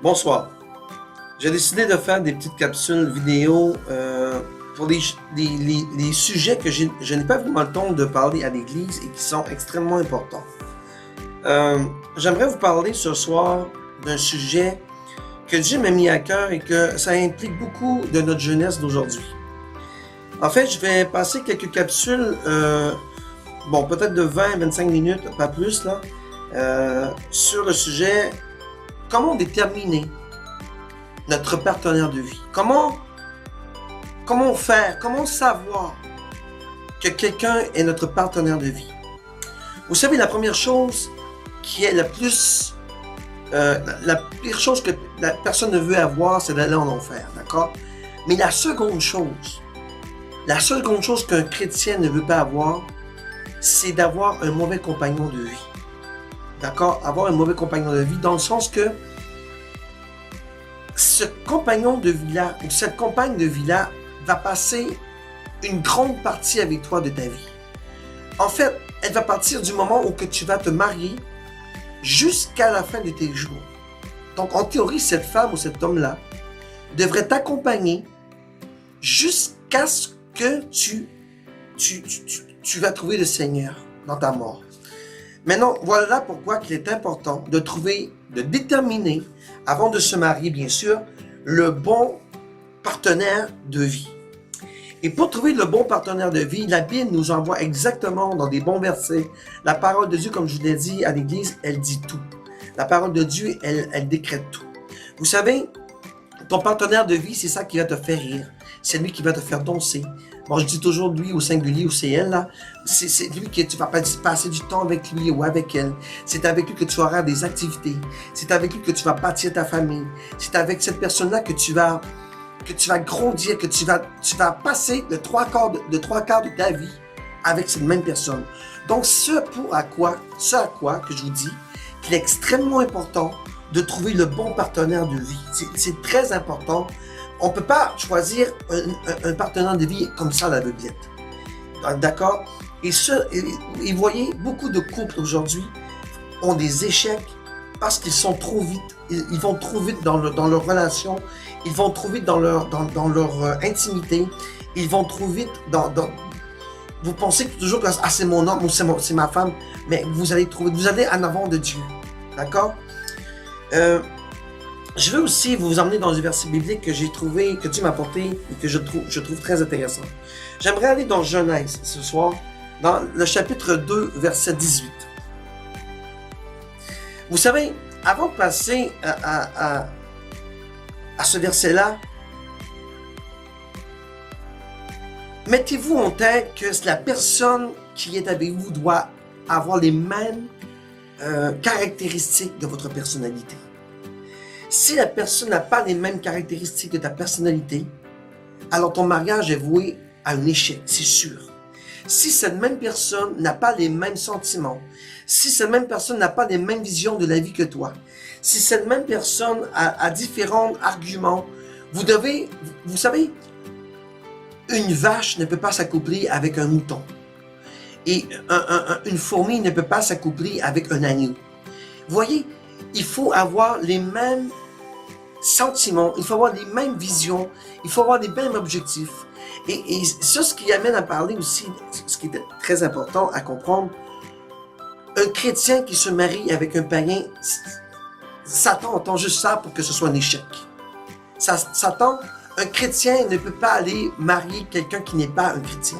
Bonsoir. J'ai décidé de faire des petites capsules vidéo pour les sujets que je n'ai pas vraiment le temps de parler à l'église et qui sont extrêmement importants. J'aimerais vous parler ce soir d'un sujet que Dieu m'a mis à cœur et que ça implique beaucoup de notre jeunesse d'aujourd'hui. En fait, je vais passer quelques capsules, peut-être de 20-25 minutes, pas plus, là, sur le sujet comment déterminer notre partenaire de vie. Comment faire, comment savoir que quelqu'un est notre partenaire de vie. Vous savez, la première chose qui est la pire chose que la personne ne veut avoir, c'est d'aller en enfer, d'accord? Mais la seconde chose qu'un chrétien ne veut pas avoir, c'est d'avoir un mauvais compagnon de vie. D'accord? Avoir un mauvais compagnon de vie dans le sens que ce compagnon de vie-là, ou cette compagne de vie-là, va passer une grande partie avec toi de ta vie. En fait, elle va partir du moment où que tu vas te marier jusqu'à la fin de tes jours. Donc, en théorie, cette femme ou cet homme-là devrait t'accompagner jusqu'à ce que tu vas trouver le Seigneur dans ta mort. Maintenant, voilà pourquoi il est important de déterminer, avant de se marier, bien sûr, le bon partenaire de vie. Et pour trouver le bon partenaire de vie, la Bible nous envoie exactement dans des bons versets. La parole de Dieu, comme je vous l'ai dit à l'église, elle dit tout. La parole de Dieu, elle décrète tout. Vous savez, ton partenaire de vie, c'est ça qui va te faire rire. C'est lui qui va te faire danser. Bon, je dis toujours lui au singulier ou c'est elle, là. C'est lui que tu vas passer du temps avec lui ou avec elle. C'est avec lui que tu auras des activités. C'est avec lui que tu vas bâtir ta famille. C'est avec cette personne-là que tu vas grandir, que tu vas passer le trois quarts de ta vie avec cette même personne. Donc, ce à quoi que je vous dis, qu'il est extrêmement important de trouver le bon partenaire de vie. C'est très important. On ne peut pas choisir un partenaire de vie comme ça à la bibliothèque. D'accord? Et vous voyez, beaucoup de couples aujourd'hui ont des échecs parce qu'ils sont trop vite. Ils vont trop vite dans leur relation. Ils vont trop vite dans leur intimité. Ils vont trop vite vous pensez toujours que c'est mon homme ou c'est ma femme, mais vous allez en avant de Dieu. D'accord? Je veux aussi vous emmener dans un verset biblique que j'ai trouvé, que Dieu m'a apporté et que je trouve très intéressant. J'aimerais aller dans Genèse ce soir, dans le chapitre 2, verset 18. Vous savez, avant de passer à ce verset-là, mettez-vous en tête que la personne qui est avec vous doit avoir les mêmes caractéristiques de votre personnalité. Si la personne n'a pas les mêmes caractéristiques de ta personnalité, alors ton mariage est voué à un échec, c'est sûr. Si cette même personne n'a pas les mêmes sentiments, si cette même personne n'a pas les mêmes visions de la vie que toi, si cette même personne a différents arguments, vous savez, une vache ne peut pas s'accoupler avec un mouton. Et une fourmi ne peut pas s'accoupler avec un agneau. Vous voyez, il faut avoir les mêmes sentiments, il faut avoir les mêmes visions, il faut avoir les mêmes objectifs. Et ça, ce qui amène à parler aussi, ce qui est très important à comprendre, un chrétien qui se marie avec un païen, Satan entend juste ça pour que ce soit un échec. Satan, un chrétien ne peut pas aller marier quelqu'un qui n'est pas un chrétien.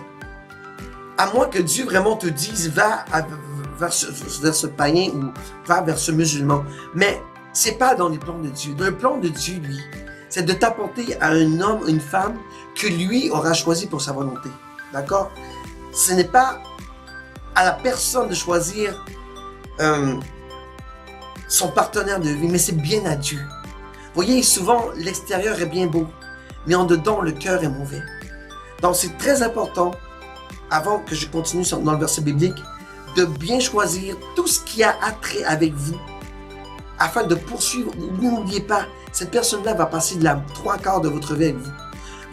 À moins que Dieu vraiment te dise, va vers ce païen ou va vers ce musulman. Mais c'est pas dans les plans de Dieu. Dans le plan de Dieu, lui, c'est de t'apporter à un homme, une femme que lui aura choisi pour sa volonté. D'accord? Ce n'est pas à la personne de choisir son partenaire de vie, mais c'est bien à Dieu. Vous voyez, souvent, l'extérieur est bien beau, mais en dedans, le cœur est mauvais. Donc, c'est très important, avant que je continue dans le verset biblique, de bien choisir tout ce qui a attrait avec vous, afin de poursuivre. N'oubliez pas, cette personne-là va passer trois quarts de votre vie avec vous.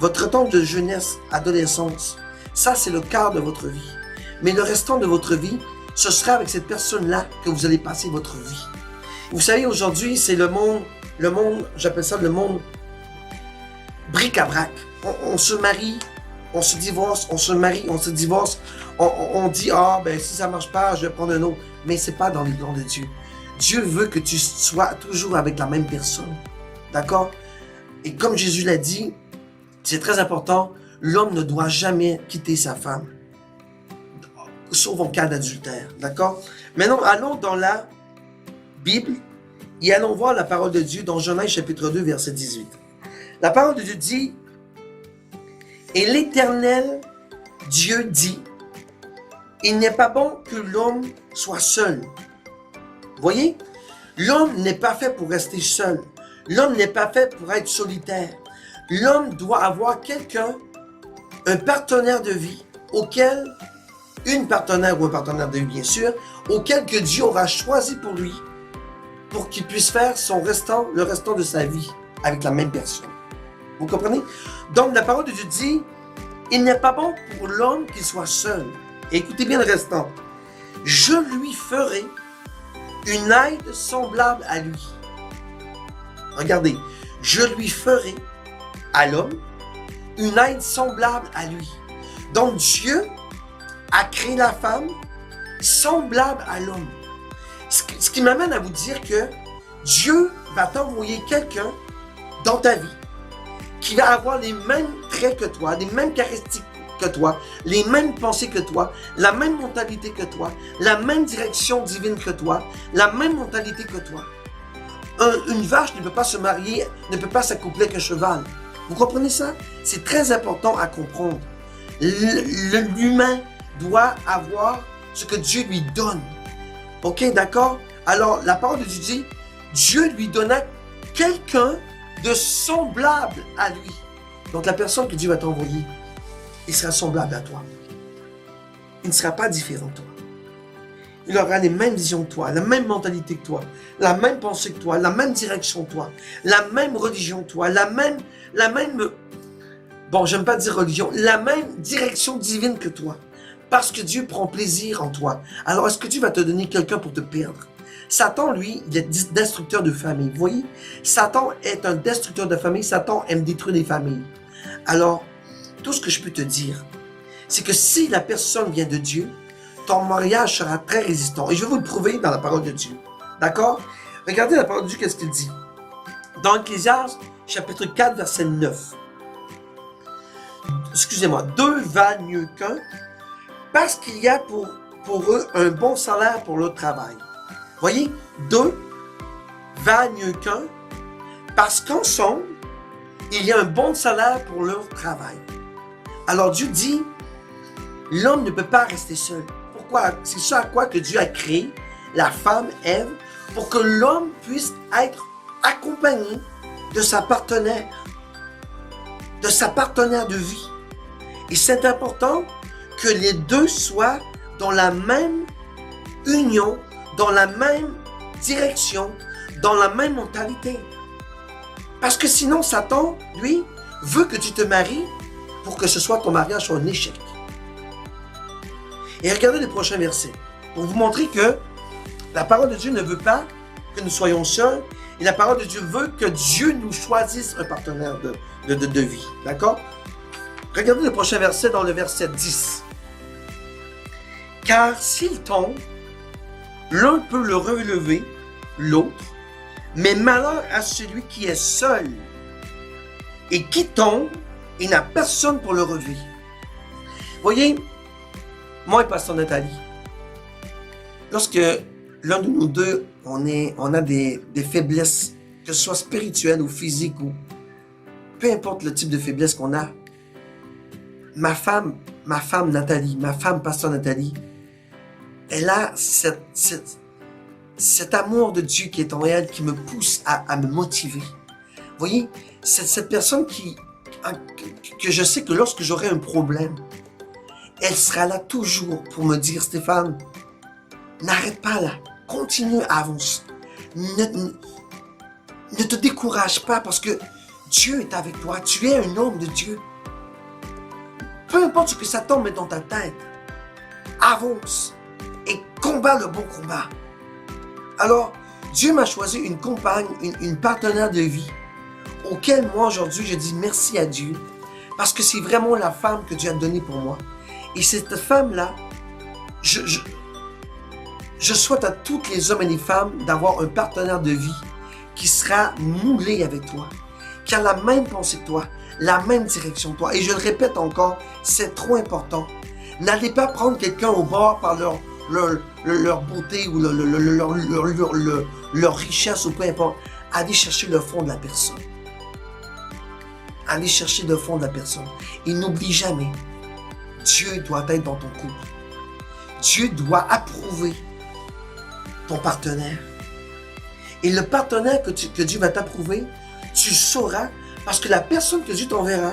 Votre temps de jeunesse, adolescence, ça c'est le quart de votre vie. Mais le restant de votre vie, ce sera avec cette personne-là que vous allez passer votre vie. Vous savez, aujourd'hui, c'est le monde le monde, j'appelle ça le monde bric-à-brac. On se marie, on se divorce, on se marie, on se divorce. On dit, ah, ben si ça marche pas, je vais prendre un autre. Mais c'est pas dans les plans de Dieu. Dieu veut que tu sois toujours avec la même personne. D'accord? Et comme Jésus l'a dit, c'est très important, l'homme ne doit jamais quitter sa femme. Sauf en cas d'adultère. D'accord? Maintenant, allons dans la Bible et allons voir la parole de Dieu dans Genèse chapitre 2, verset 18. La parole de Dieu dit, « Et l'Éternel, Dieu dit, il n'est pas bon que l'homme soit seul. » Voyez, l'homme n'est pas fait pour rester seul. L'homme n'est pas fait pour être solitaire. L'homme doit avoir quelqu'un, un partenaire de vie, une partenaire ou un partenaire de vie, bien sûr, auquel que Dieu aura choisi pour lui, pour qu'il puisse faire le restant de sa vie avec la même personne. Vous comprenez? Donc, la parole de Dieu dit, il n'est pas bon pour l'homme qu'il soit seul. Et écoutez bien le restant. Je lui ferai une aide semblable à lui. Regardez, je lui ferai à l'homme une aide semblable à lui. Donc Dieu a créé la femme semblable à l'homme. Ce qui m'amène à vous dire que Dieu va t'envoyer quelqu'un dans ta vie qui va avoir les mêmes traits que toi, les mêmes caractéristiques que toi, les mêmes pensées que toi, la même mentalité que toi, la même direction divine que toi, la même mentalité que toi. Une vache ne peut pas se marier, ne peut pas s'accoupler qu'un cheval. Vous comprenez ça? C'est très important à comprendre. L'humain doit avoir ce que Dieu lui donne. Ok, d'accord? Alors, la parole de Dieu dit, Dieu lui donna quelqu'un de semblable à lui. Donc, la personne que Dieu va t'envoyer, il sera semblable à toi. Il ne sera pas différent de toi. Il aura les mêmes visions que toi, la même mentalité que toi, la même pensée que toi, la même direction que toi, la même religion que toi, la même, bon, j'aime pas dire religion, la même direction divine que toi. Parce que Dieu prend plaisir en toi. Alors, est-ce que Dieu va te donner quelqu'un pour te perdre? Satan, lui, il est destructeur de famille. Vous voyez? Satan est un destructeur de famille. Satan aime détruire les familles. Alors, tout ce que je peux te dire, c'est que si la personne vient de Dieu, ton mariage sera très résistant. Et je vais vous le prouver dans la parole de Dieu. D'accord? Regardez la parole de Dieu, qu'est-ce qu'il dit? Dans Ecclésiaste, chapitre 4, verset 9. Excusez-moi, 2 valent mieux qu'un, parce qu'il y a pour eux un bon salaire pour leur travail. Voyez? 2 valent mieux qu'un, parce qu'ensemble, il y a un bon salaire pour leur travail. Alors Dieu dit, l'homme ne peut pas rester seul. Pourquoi? C'est ça à quoi que Dieu a créé la femme Ève, pour que l'homme puisse être accompagné de sa partenaire de vie. Et c'est important que les deux soient dans la même union, dans la même direction, dans la même mentalité. Parce que sinon, Satan, lui, veut que tu te maries pour que ce soit ton mariage soit un échec. Et regardez les prochains versets, pour vous montrer que la parole de Dieu ne veut pas que nous soyons seuls, et la parole de Dieu veut que Dieu nous choisisse un partenaire de vie. D'accord? Regardez le prochain verset dans le verset 10. Car s'il tombe, l'un peut le relever, l'autre, mais malheur à celui qui est seul et qui tombe et n'a personne pour le relever. Voyez, moi et Pasteur Nathalie, lorsque l'un de nous deux, on a des faiblesses, que ce soit spirituelles ou physiques, ou peu importe le type de faiblesse qu'on a, ma femme Nathalie, ma femme Pasteur Nathalie, elle a cet amour de Dieu qui est en elle, qui me pousse à me motiver. Vous voyez, cette personne que je sais que lorsque j'aurai un problème, elle sera là toujours pour me dire, Stéphane, n'arrête pas là, continue à avancer. Ne te décourage pas parce que Dieu est avec toi, tu es un homme de Dieu. Peu importe ce que Satan met dans ta tête, avance et combat le bon combat. Alors, Dieu m'a choisi une compagne, une partenaire de vie, auquel moi aujourd'hui je dis merci à Dieu, parce que c'est vraiment la femme que Dieu a donnée pour moi. Et cette femme-là, je souhaite à tous les hommes et les femmes d'avoir un partenaire de vie qui sera moulé avec toi, qui a la même pensée que toi, la même direction que toi. Et je le répète encore, c'est trop important. N'allez pas prendre quelqu'un au bord par leur beauté ou leur richesse ou peu importe. Allez chercher le fond de la personne. Allez chercher le fond de la personne. Et n'oublie jamais, Dieu doit être dans ton couple. Dieu doit approuver ton partenaire. Et le partenaire que Dieu va t'approuver, tu sauras, parce que la personne que Dieu t'enverra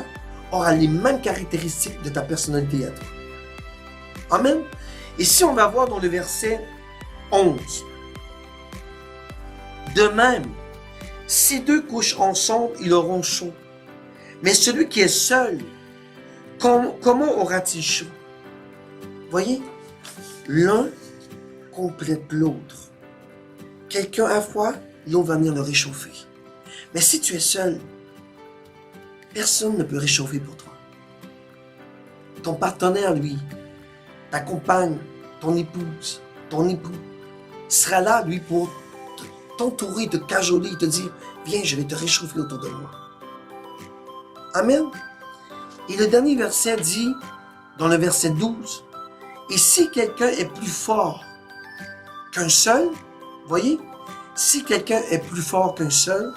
aura les mêmes caractéristiques de ta personnalité à toi. Amen. Et si on va voir dans le verset 11. De même, si deux couchent ensemble, ils auront chaud. Mais celui qui est seul, comment aura-t-il chaud? Voyez, l'un complète l'autre. Quelqu'un a froid, l'eau va venir le réchauffer. Mais si tu es seul, personne ne peut réchauffer pour toi. Ton partenaire, lui, ta compagne, ton épouse, ton époux, sera là, lui, pour t'entourer, te cajoler, te dire, viens, je vais te réchauffer autour de moi. Amen. Et le dernier verset dit, dans le verset 12, et si quelqu'un est plus fort qu'un seul, voyez, si quelqu'un est plus fort qu'un seul,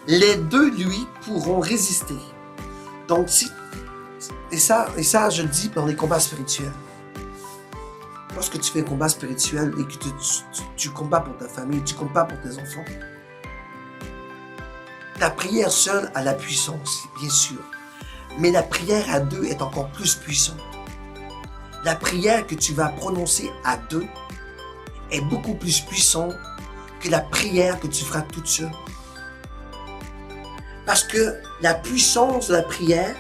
les deux, lui, pourront résister. Donc, et ça, je le dis dans les combats spirituels. Lorsque tu fais un combat spirituel et que tu combats pour ta famille, tu combats pour tes enfants, ta prière seule a la puissance, bien sûr. Mais la prière à deux est encore plus puissante. La prière que tu vas prononcer à deux est beaucoup plus puissante que la prière que tu feras toute seule. Parce que la puissance de la prière,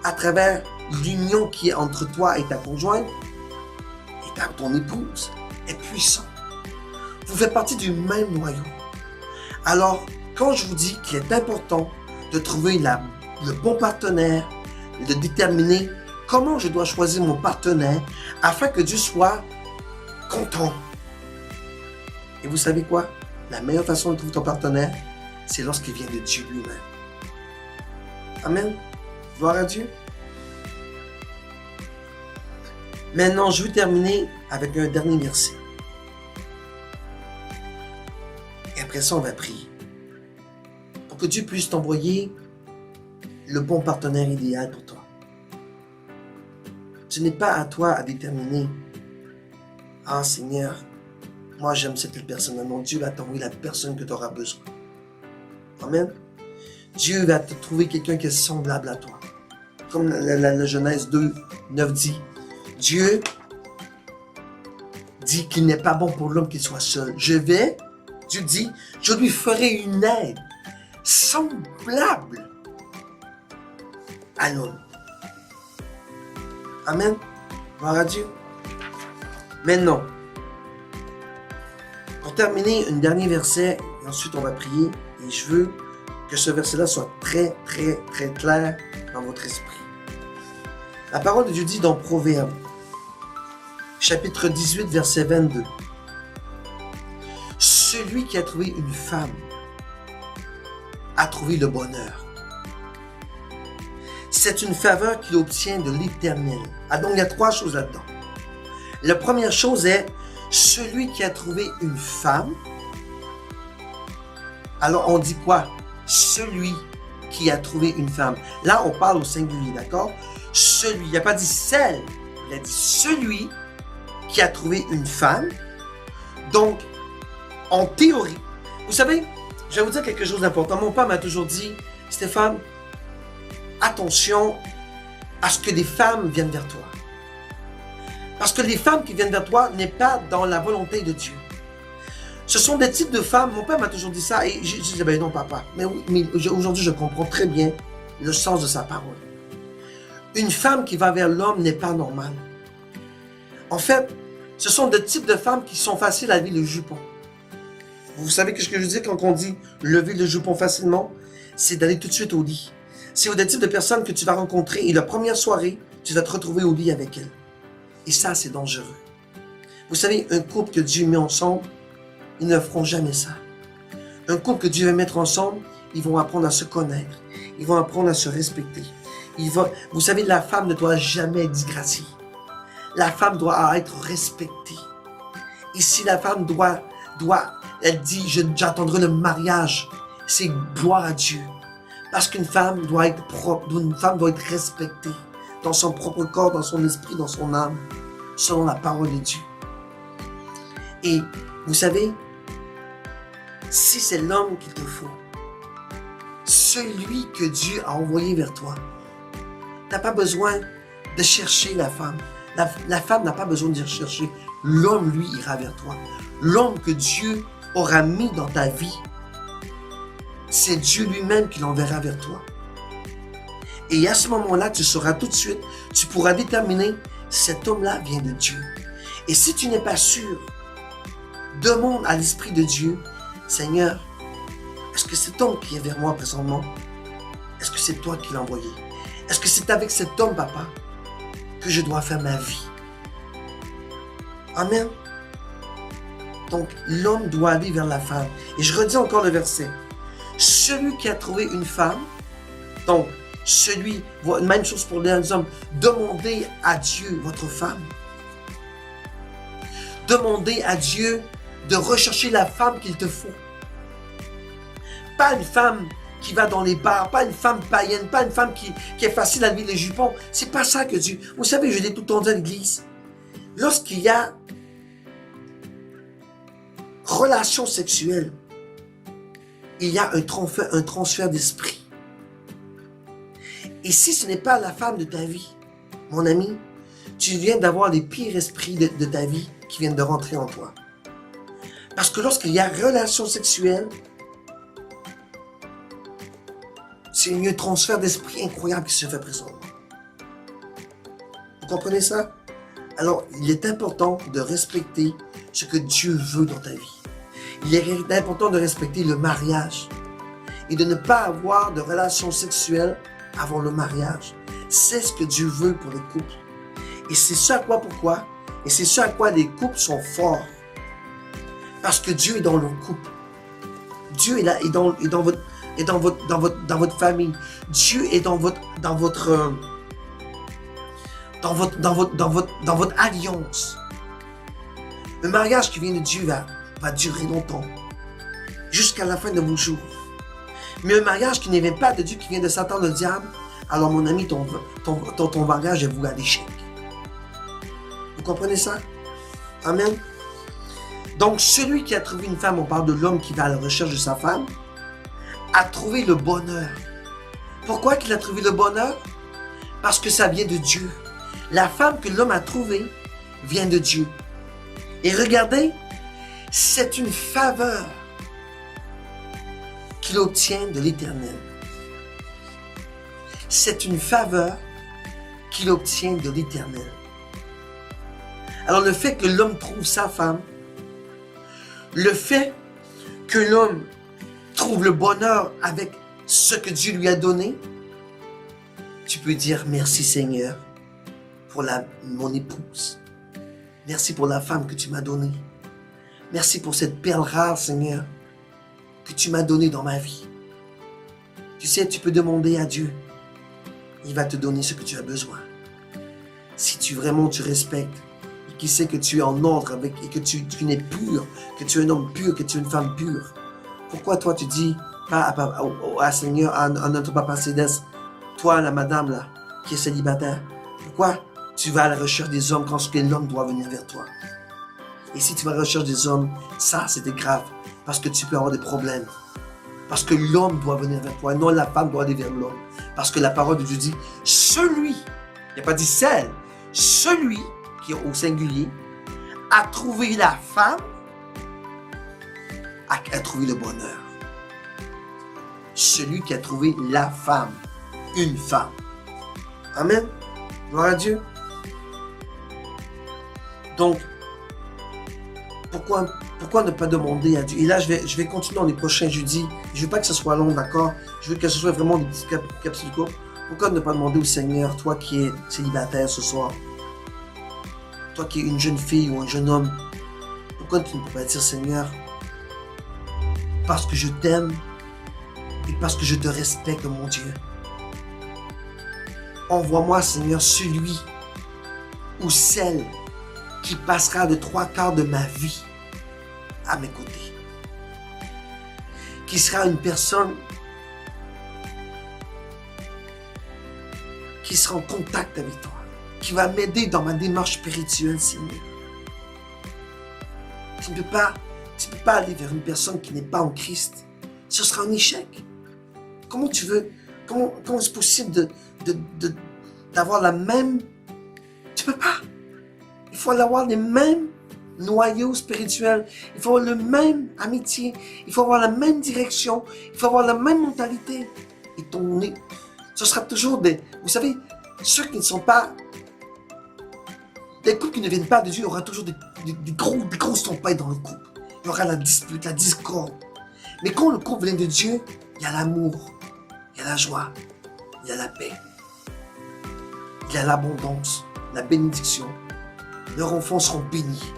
à travers l'union qui est entre toi et ta conjointe, et ton épouse, est puissante. Vous faites partie du même noyau. Alors, quand je vous dis qu'il est important de trouver le bon partenaire, de déterminer comment je dois choisir mon partenaire afin que Dieu soit content. Et vous savez quoi? La meilleure façon de trouver ton partenaire, c'est lorsqu'il vient de Dieu lui-même. Amen. Gloire à Dieu. Maintenant, je vais terminer avec un dernier verset. Et après ça, on va prier. Pour que Dieu puisse t'envoyer le bon partenaire idéal pour toi. Ce n'est pas à toi à déterminer. Ah Seigneur, moi j'aime cette personne. Non, Dieu va t'envoyer la personne que tu auras besoin. Amen. Dieu va te trouver quelqu'un qui est semblable à toi. Comme la Genèse 2, 9 dit. Dieu dit qu'il n'est pas bon pour l'homme qu'il soit seul. Dieu dit, je lui ferai une aide semblable à l'homme. Amen. Gloire à Dieu. Maintenant, pour terminer, un dernier verset, et ensuite on va prier, et je veux que ce verset-là soit très, très, très clair dans votre esprit. La parole de Dieu dit dans Proverbes, chapitre 18, verset 22. Celui qui a trouvé une femme a trouvé le bonheur. C'est une faveur qu'il obtient de l'Éternel. Ah, donc il y a trois choses là-dedans. La première chose est celui qui a trouvé une femme. Alors on dit quoi? Celui qui a trouvé une femme. Là, on parle au singulier, d'accord? Celui, il n'a pas dit celle, il a dit celui qui a trouvé une femme. Donc, en théorie, vous savez, je vais vous dire quelque chose d'important. Mon père m'a toujours dit, Stéphane, attention à ce que des femmes viennent vers toi. Parce que les femmes qui viennent vers toi n'est pas dans la volonté de Dieu. Ce sont des types de femmes, mon père m'a toujours dit ça, et je disais, ben non papa, mais aujourd'hui je comprends très bien le sens de sa parole. Une femme qui va vers l'homme n'est pas normale. En fait, ce sont des types de femmes qui sont faciles à vivre le jupon. Vous savez ce que je veux dire quand on dit lever le jupon facilement? C'est d'aller tout de suite au lit. C'est le type de personne que tu vas rencontrer et la première soirée, tu vas te retrouver au lit avec elle. Et ça, c'est dangereux. Vous savez, un couple que Dieu met ensemble, ils ne feront jamais ça. Un couple que Dieu va mettre ensemble, ils vont apprendre à se connaître. Ils vont apprendre à se respecter. Vous savez, la femme ne doit jamais être disgraciée. La femme doit être respectée. Et si la femme elle dit, j'attendrai le mariage, c'est gloire à Dieu. Parce qu'une femme doit être propre, une femme doit être respectée dans son propre corps, dans son esprit, dans son âme, selon la parole de Dieu. Et vous savez, si c'est l'homme qu'il te faut, celui que Dieu a envoyé vers toi, tu n'as pas besoin de chercher la femme. La femme n'a pas besoin de chercher. L'homme, lui, ira vers toi. L'homme que Dieu aura mis dans ta vie, c'est Dieu lui-même qui l'enverra vers toi. Et à ce moment-là, tu sauras tout de suite, tu pourras déterminer, cet homme-là vient de Dieu. Et si tu n'es pas sûr, demande à l'Esprit de Dieu, Seigneur, est-ce que cet homme qui est vers moi présentement, est-ce que c'est toi qui l'as envoyé? Est-ce que c'est avec cet homme, papa, que je dois faire ma vie? Amen. Donc, l'homme doit aller vers la femme. Et je redis encore le verset. Celui qui a trouvé une femme, donc, même chose pour les hommes, demandez à Dieu votre femme. Demandez à Dieu de rechercher la femme qu'il te faut. Pas une femme qui va dans les bars, pas une femme païenne, pas une femme qui est facile à lever les jupons. C'est pas ça que Dieu... Vous savez, je l'ai tout le temps dit à l'église. Lorsqu'il y a relation sexuelle, il y a un transfert d'esprit. Et si ce n'est pas la femme de ta vie, mon ami, tu viens d'avoir les pires esprits de ta vie qui viennent de rentrer en toi. Parce que lorsqu'il y a relation sexuelle, c'est un transfert d'esprit incroyable qui se fait présentement. Vous comprenez ça? Alors, il est important de respecter ce que Dieu veut dans ta vie. Il est important de respecter le mariage et de ne pas avoir de relations sexuelles avant le mariage. C'est ce que Dieu veut pour les couples. Et c'est ce à quoi les couples sont forts. Parce que Dieu est dans le couple. Dieu est là, est dans votre famille. Dieu est dans votre alliance. Le mariage qui vient de Dieu va durer longtemps, jusqu'à la fin de vos jours. Mais un mariage qui ne vient pas de Dieu, qui vient de Satan, le diable, alors mon ami, ton mariage est voué à l'échec. Vous comprenez ça? Amen. Donc, celui qui a trouvé une femme, on parle de l'homme qui va à la recherche de sa femme, a trouvé le bonheur. Pourquoi qu'il a trouvé le bonheur? Parce que ça vient de Dieu. La femme que l'homme a trouvée vient de Dieu. Et regardez, c'est une faveur qu'il obtient de l'Éternel. C'est une faveur qu'il obtient de l'Éternel. Alors le fait que l'homme trouve sa femme, le fait que l'homme trouve le bonheur avec ce que Dieu lui a donné, tu peux dire merci Seigneur pour mon épouse. Merci pour la femme que tu m'as donnée. Merci pour cette perle rare, Seigneur, que tu m'as donnée dans ma vie. Tu sais, tu peux demander à Dieu. Il va te donner ce que tu as besoin. Si tu respectes, et qu'il sait que tu es en ordre avec, et que tu n'es pur, que tu es un homme pur, que tu es une femme pure. Pourquoi toi tu dis pas à Seigneur, à notre papa Cédès, toi la madame là, qui est célibataire, pourquoi tu vas à la recherche des hommes quand l'homme doit venir vers toi? Et si tu vas à la recherche des hommes, ça c'était grave, parce que tu peux avoir des problèmes. Parce que l'homme doit venir vers toi, non la femme doit aller vers l'homme. Parce que la parole de Dieu dit, celui, il n'a pas dit celle, celui qui est au singulier, a trouvé la femme, a trouvé le bonheur. Celui qui a trouvé la femme, une femme. Amen. Gloire à Dieu. Donc, Pourquoi ne pas demander à Dieu? Et là, je vais continuer dans les prochains jeudis. Je veux pas que ce soit long, d'accord? Je veux que ce soit vraiment des petites capsules courtes. Pourquoi ne pas demander au Seigneur, toi qui es célibataire ce soir, toi qui es une jeune fille ou un jeune homme, pourquoi tu ne peux pas dire, Seigneur, parce que je t'aime et parce que je te respecte, mon Dieu. Envoie-moi, Seigneur, celui ou celle qui passera de 3/4 de ma vie à mes côtés. Qui sera une personne qui sera en contact avec toi, qui va m'aider dans ma démarche spirituelle, Seigneur. Tu ne peux pas aller vers une personne qui n'est pas en Christ. Ce sera un échec. Comment c'est possible d'avoir la même... Tu peux pas. Il faut avoir les mêmes noyaux spirituels. Il faut avoir le même amitié. Il faut avoir la même direction. Il faut avoir la même mentalité. Et ce sera toujours des... Vous savez, ceux qui ne sont pas... Des couples qui ne viennent pas de Dieu, il y aura toujours des grosses tempêtes dans le couple. Il y aura la dispute, la discorde. Mais quand le couple vient de Dieu, il y a l'amour, il y a la joie, il y a la paix. Il y a l'abondance, la bénédiction. Leurs enfants seront bénis.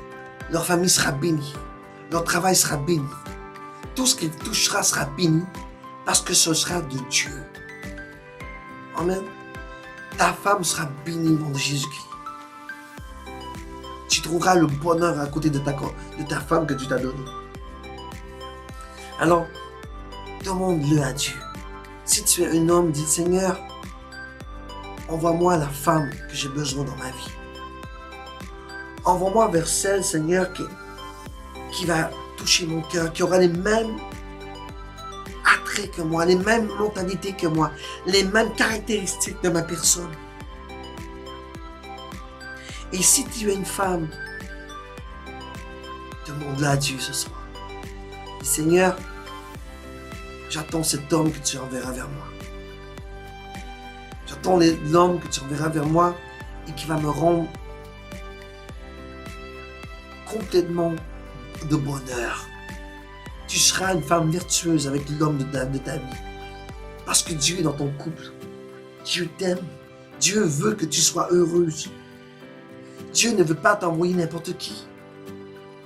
Leur famille sera bénie. Leur travail sera béni. Tout ce qu'ils touchera sera béni parce que ce sera de Dieu. Amen. Ta femme sera bénie au nom de Jésus-Christ. Tu trouveras le bonheur à côté de ta femme que Dieu t'a donnée. Alors, demande-le à Dieu. Si tu es un homme, dis Seigneur, envoie-moi la femme que j'ai besoin dans ma vie. Envoie-moi vers celle, Seigneur, qui va toucher mon cœur, qui aura les mêmes attraits que moi, les mêmes mentalités que moi, les mêmes caractéristiques de ma personne. Et si tu es une femme, demande-la à Dieu ce soir. Et Seigneur, j'attends cet homme que tu enverras vers moi. J'attends l'homme que tu enverras vers moi et qui va me rendre complètement de bonheur. Tu seras une femme vertueuse avec l'homme de ta vie. Parce que Dieu est dans ton couple. Dieu t'aime. Dieu veut que tu sois heureuse. Dieu ne veut pas t'envoyer n'importe qui.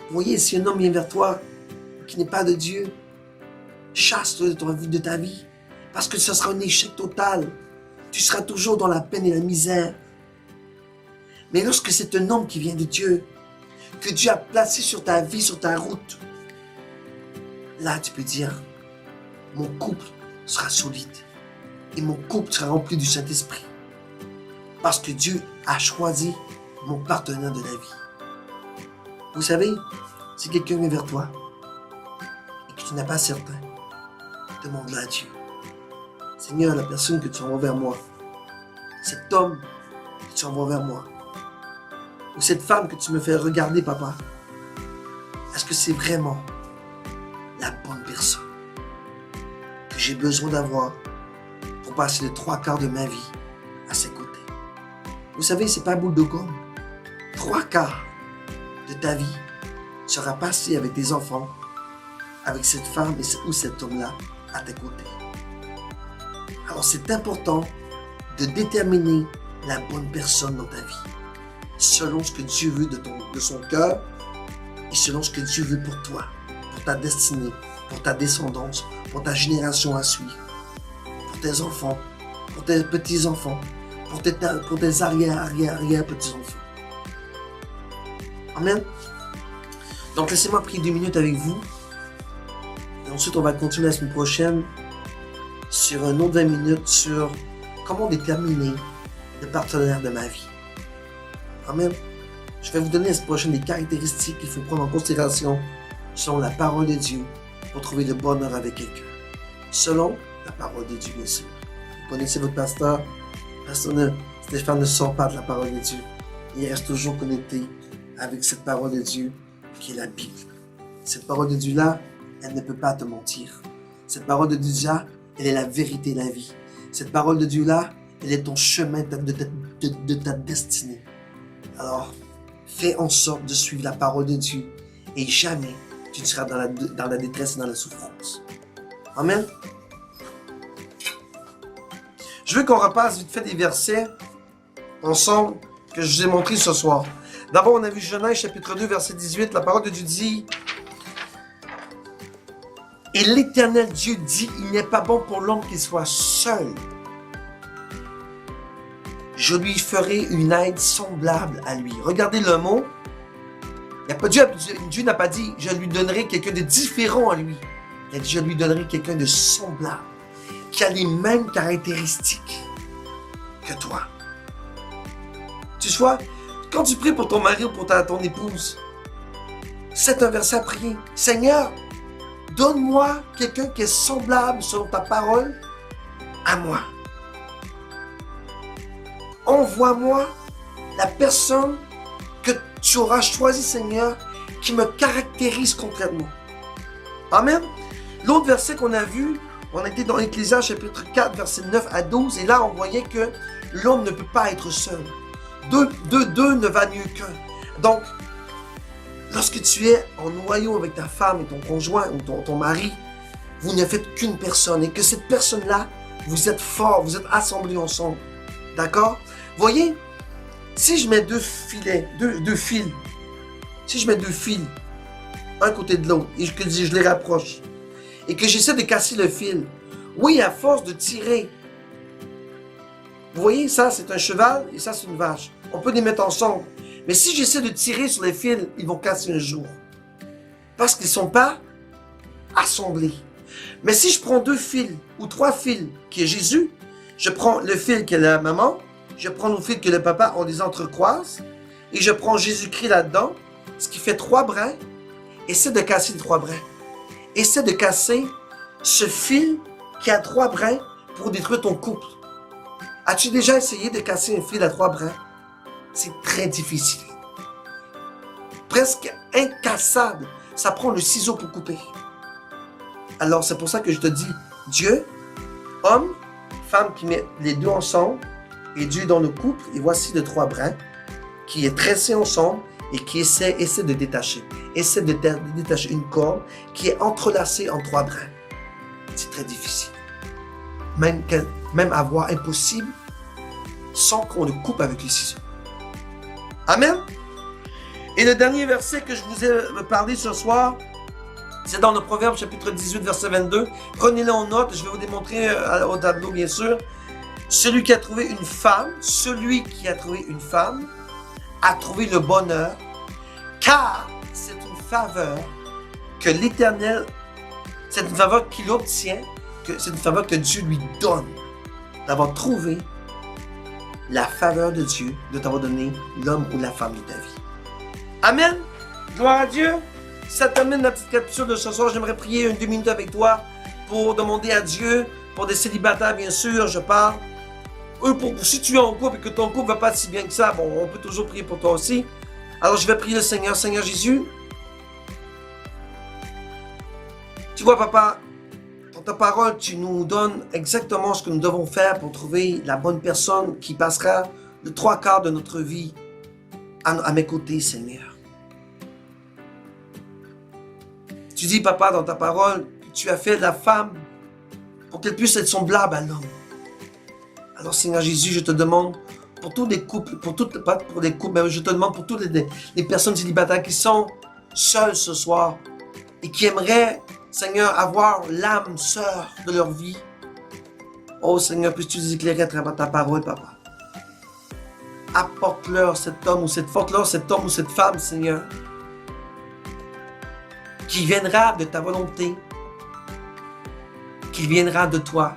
Vous voyez, si un homme vient vers toi qui n'est pas de Dieu, chasse-le de ta vie. Parce que ce sera un échec total. Tu seras toujours dans la peine et la misère. Mais lorsque c'est un homme qui vient de Dieu, que Dieu a placé sur ta vie, sur ta route, là tu peux dire, mon couple sera solide. Et mon couple sera rempli du Saint-Esprit. Parce que Dieu a choisi mon partenaire de la vie. Vous savez, si quelqu'un vient vers toi et que tu n'es pas certain, demande-le à Dieu. Seigneur, la personne que tu envoies vers moi, cet homme que tu envoies vers moi, ou cette femme que tu me fais regarder, papa, est-ce que c'est vraiment la bonne personne que j'ai besoin d'avoir pour passer les 3/4 de ma vie à ses côtés? Vous savez, c'est pas boule de gomme. 3/4 de ta vie sera passé avec tes enfants, avec cette femme ou cet homme-là à tes côtés. Alors c'est important de déterminer la bonne personne dans ta vie, selon ce que Dieu veut de son cœur et selon ce que Dieu veut pour toi, pour ta destinée, pour ta descendance, pour ta génération à suivre, pour tes enfants, pour tes petits-enfants, pour tes arrière-petits-enfants. Amen. Donc laissez-moi prier 2 minutes avec vous. Et ensuite, on va continuer la semaine prochaine sur un autre 20 minutes sur comment déterminer le partenaire de ma vie. Amen. Je vais vous donner la semaine prochaine des caractéristiques qu'il faut prendre en considération selon la parole de Dieu pour trouver le bonheur avec quelqu'un. Selon la parole de Dieu, bien sûr. Vous connaissez votre pasteur. Stéphane ne sort pas de la parole de Dieu. Il reste toujours connecté avec cette parole de Dieu qui est la Bible. Cette parole de Dieu-là, elle ne peut pas te mentir. Cette parole de Dieu-là, elle est la vérité et la vie. Cette parole de Dieu-là, elle est ton chemin de ta destinée. Alors, fais en sorte de suivre la parole de Dieu et jamais tu ne seras dans la détresse et dans la souffrance. Amen. Je veux qu'on repasse vite fait des versets ensemble que je vous ai montrés ce soir. D'abord, on a vu Genèse chapitre 2, verset 18. La parole de Dieu dit: et l'Éternel Dieu dit, il n'est pas bon pour l'homme qu'il soit seul. Je lui ferai une aide semblable à lui. Regardez le mot. Dieu n'a pas dit, je lui donnerai quelqu'un de différent à lui. Il a dit, je lui donnerai quelqu'un de semblable, qui a les mêmes caractéristiques que toi. Tu vois, quand tu pries pour ton mari ou pour ton épouse, c'est un verset à prier. Seigneur, donne-moi quelqu'un qui est semblable selon ta parole à moi. Envoie-moi la personne que tu auras choisie, Seigneur, qui me caractérise complètement. Amen. L'autre verset qu'on a vu, on était dans Ecclésiaste chapitre 4, verset 9 à 12, et là on voyait que l'homme ne peut pas être seul. Deux ne valent mieux qu'un. Donc, lorsque tu es en noyau avec ta femme et ton conjoint ou ton mari, vous ne faites qu'une personne et que cette personne-là, vous êtes forts, vous êtes assemblés ensemble. D'accord? Voyez, si je mets deux fils, si je mets deux fils, un côté de l'autre, et que je les rapproche, et que j'essaie de casser le fil, oui, à force de tirer, vous voyez, ça c'est un cheval et ça c'est une vache. On peut les mettre ensemble. Mais si j'essaie de tirer sur les fils, ils vont casser un jour. Parce qu'ils ne sont pas assemblés. Mais si je prends 2 fils ou 3 fils qui est Jésus, je prends le fil qui est la maman, je prends le fil que le papa, on les entrecroise, et je prends Jésus-Christ là-dedans, ce qui fait 3 brins. Essaie de casser les 3 brins. Essaie de casser ce fil qui a 3 brins pour détruire ton couple. As-tu déjà essayé de casser un fil à 3 brins? C'est très difficile. Presque incassable. Ça prend le ciseau pour couper. Alors c'est pour ça que je te dis, Dieu, homme, femme qui met les deux ensemble, et Dieu dans le couple, et voici les 3 brins qui est tressé ensemble et qui essaie de détacher. Essaie de détacher une corde qui est entrelacée en 3 brins. C'est très difficile. Même avoir impossible sans qu'on le coupe avec les ciseaux. Amen. Et le dernier verset que je vous ai parlé ce soir, c'est dans le Proverbe chapitre 18, verset 22. Prenez-le en note, je vais vous démontrer au tableau bien sûr. Celui qui a trouvé une femme a trouvé le bonheur, car c'est une faveur que l'Éternel, c'est une faveur qu'il obtient, c'est une faveur que Dieu lui donne, d'avoir trouvé la faveur de Dieu, de t'avoir donné l'homme ou la femme de ta vie. Amen. Gloire à Dieu. Ça termine la petite capsule de ce soir. J'aimerais prier 1-2 minutes avec toi pour demander à Dieu, pour des célibataires bien sûr, je parle. Si tu es en couple et que ton couple ne va pas si bien que ça, bon, on peut toujours prier pour toi aussi. Alors je vais prier le Seigneur. Seigneur Jésus, tu vois papa, dans ta parole, tu nous donnes exactement ce que nous devons faire pour trouver la bonne personne qui passera le 3/4 de notre vie à mes côtés, Seigneur. Tu dis, papa, dans ta parole, que tu as fait la femme pour qu'elle puisse être semblable à l'homme. Alors, Seigneur Jésus, je te demande pour tous les couples, pas pour les couples, mais je te demande pour toutes les personnes célibataires qui sont seules ce soir et qui aimeraient, Seigneur, avoir l'âme sœur de leur vie. Oh, Seigneur, puisses-tu les éclairer à travers ta parole, papa. Apporte-leur cet homme ou cette femme, Seigneur, qui viendra de ta volonté, qui viendra de toi,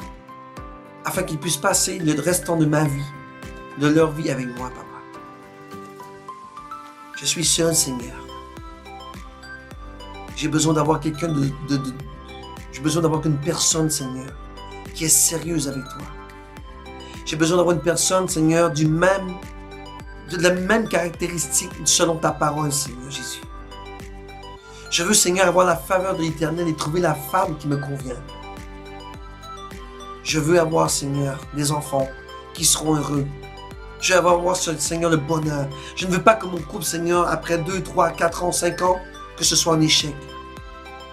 afin qu'ils puissent passer le restant de ma vie, de leur vie avec moi, papa. Je suis seul, Seigneur. J'ai besoin d'avoir quelqu'un j'ai besoin d'avoir une personne, Seigneur, qui est sérieuse avec toi. J'ai besoin d'avoir une personne, Seigneur, de la même caractéristique selon ta parole, Seigneur Jésus. Je veux, Seigneur, avoir la faveur de l'Éternel et trouver la femme qui me convient. Je veux avoir, Seigneur, des enfants qui seront heureux. Je veux avoir, Seigneur, le bonheur. Je ne veux pas que mon couple, Seigneur, après 2, 3, 4 ans, 5 ans, que ce soit un échec.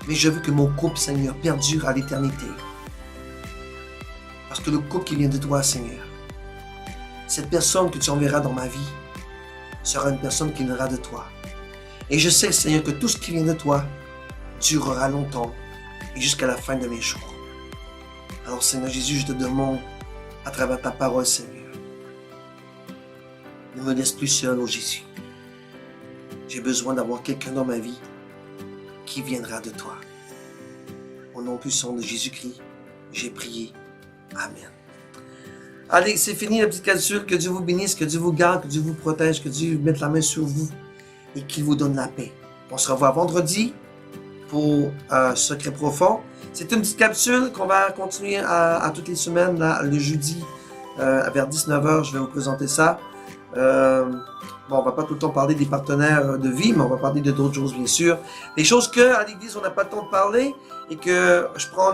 Mais je veux que mon couple, Seigneur, perdure à l'éternité. Parce que le couple qui vient de toi, Seigneur, cette personne que tu enverras dans ma vie sera une personne qui viendra de toi. Et je sais, Seigneur, que tout ce qui vient de toi durera longtemps et jusqu'à la fin de mes jours. Alors, Seigneur Jésus, je te demande, à travers ta parole, Seigneur, ne me laisse plus seul, oh Jésus. J'ai besoin d'avoir quelqu'un dans ma vie qui viendra de toi. Au nom puissant de Jésus-Christ, j'ai prié. Amen. Allez, c'est fini la petite capsule. Que Dieu vous bénisse, que Dieu vous garde, que Dieu vous protège, que Dieu mette la main sur vous et qu'il vous donne la paix. On se revoit vendredi pour Secret Profond. C'est une petite capsule qu'on va continuer à toutes les semaines, là, le jeudi, vers 19h, je vais vous présenter ça. Bon, on va pas tout le temps parler des partenaires de vie, mais on va parler de d'autres choses, bien sûr. Des choses qu'à l'Église, on n'a pas le temps de parler et que je prends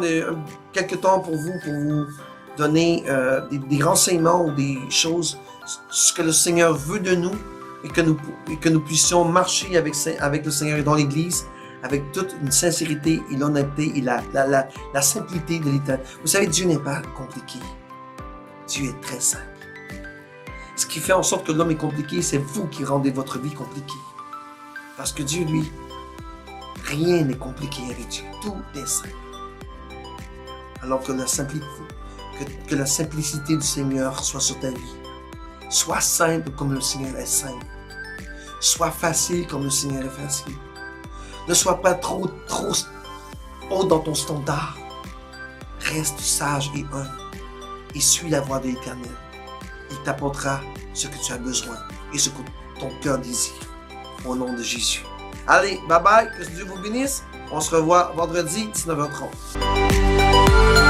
quelques temps pour vous donner des renseignements ou des choses, ce que le Seigneur veut de nous et que nous puissions marcher avec le Seigneur et dans l'Église avec toute une sincérité et l'honnêteté et la simplicité de l'éternel. Vous savez, Dieu n'est pas compliqué. Dieu est très simple. Ce qui fait en sorte que l'homme est compliqué, c'est vous qui rendez votre vie compliquée. Parce que Dieu, lui, rien n'est compliqué avec Dieu. Tout est simple. Alors que que la simplicité du Seigneur soit sur ta vie. Sois simple comme le Seigneur est simple. Sois facile comme le Seigneur est facile. Ne sois pas trop haut dans ton standard. Reste sage et humble. Et suis la voie de l'Éternel. Il t'apportera ce que tu as besoin et ce que ton cœur désire. Au nom de Jésus. Allez, bye bye. Que Dieu vous bénisse. On se revoit vendredi 19h30.